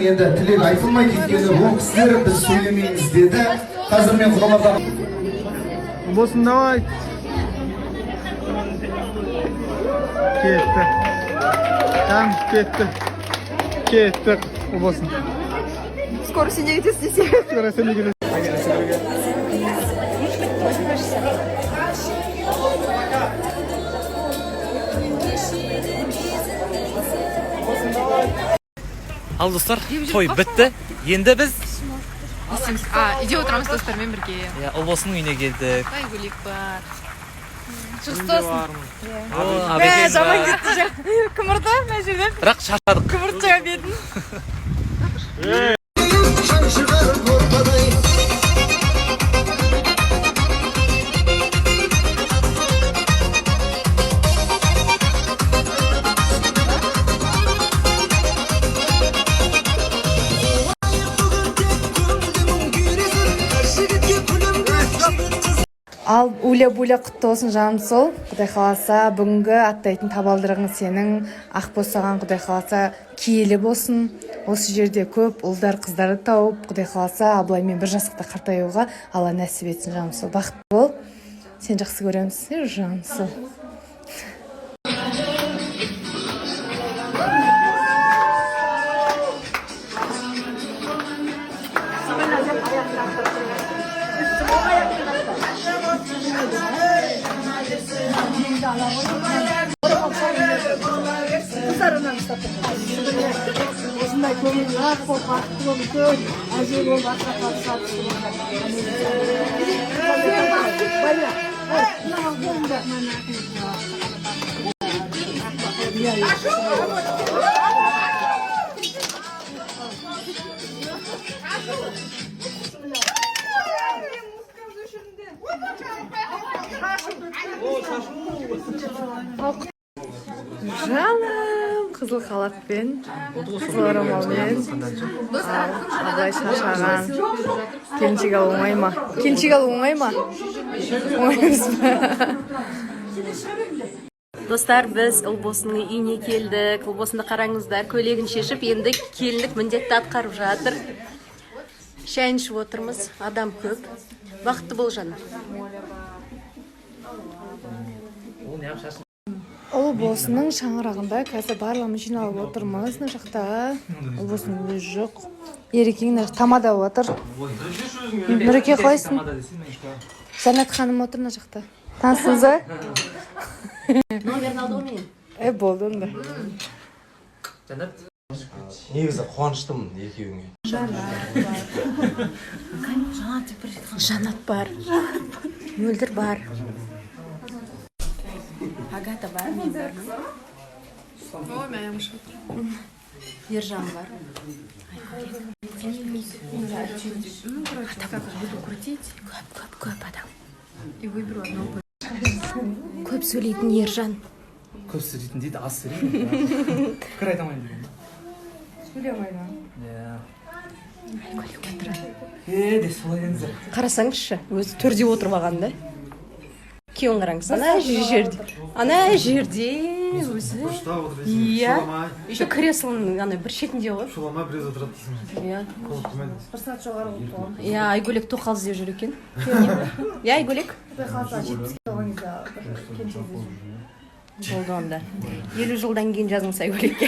енді тілек айтылмайды өйткені бұл кісілер біз сөйлемейміз деді. Қазір мен құралардан Босын, давай. Кетті. Там кетті. Кетті. Босын. Скоро сен не кетесің десе. Скоро сен не кетесің. Ал достар, той бітті. Енді біз үйде отырамыз достармен бірге. Ұлбосының үйіне келдік. Айгулик бар. Шығыстасын. Жаман кетті жа. Кымырды мына жерден. Бірақ шаршадық. Кымырды жаңа бетін. Ал уля-буля құтты болсын жаным сол. Құдай қаласа бүгінгі аттайтын табалдырығың сенің ақ босаған, құдай қаласа киелі болсын. Осы жерде көп ұлдар қыздарды тауып, құдай қаласа абылаймен бір жасықта қартаюға Алла нәсіп етсін жаным сол. Бақытты бол. Сен жақсы көреміз, жаным сол. Осындай көңілі ақ болып, бақытты болып, үлкен әже болып, атқа Жаным, қызыл халатпен, қызыл орамалмен, абылай шашаған. Келіншек алу оңай ма? Келіншек алу оңай ма? Оңаймыз ба? Достар, біз Ұлбосының үйіне келдік. Ұлбосынды қараңыздар, көйлегін шешіп, енді келіндік міндетті атқарып жатыр. Шайын ішіп отырмыз, адам көп. Бақытты бол жаным. Ұлбосының шаңырағында қазір барлығымыз жиналып отырмыз. Мына жақта Ұлбосының өзі жоқ. Ерекең тамада отыр. Нұреке қалайсың? Жанат ханым отыр мына жақта. Танысыңыз ба? Номерін алды ғой менен. Болды онда. Негізі қуаныштымын екеуіңе. Жанат бар. Мөлдір бар. Агата бар, мен бармын. Ой, мәйім шыт. Ержан бар. Адам буду крутить. Көп адам. И выберу одного. Көп сөйлейтін Ержан. Көп сөйлейтін дейді, аз сөйлейді. Пікір айта алмайын деген. Сөйлей алмайды ма? Де солай деңіздер. Қарасаңызшы, өзі төрде отырып алған да. Күйеуін қараңыз, ана жерде өзі. Иә. Еще креслоның бір шетінде ғой. Шулама біраз отырады дейсің. Иә. Бір сағат жоғары болып қалған. Иә, Айгөлек тоқал іздеп жүр екен. Иә, Айгөлек? Құдай қаласа 70 килоңызда бір келіншек іздеп жүр. Болды онда. 50 жылдан кейін жазыңыз Айгөлекке.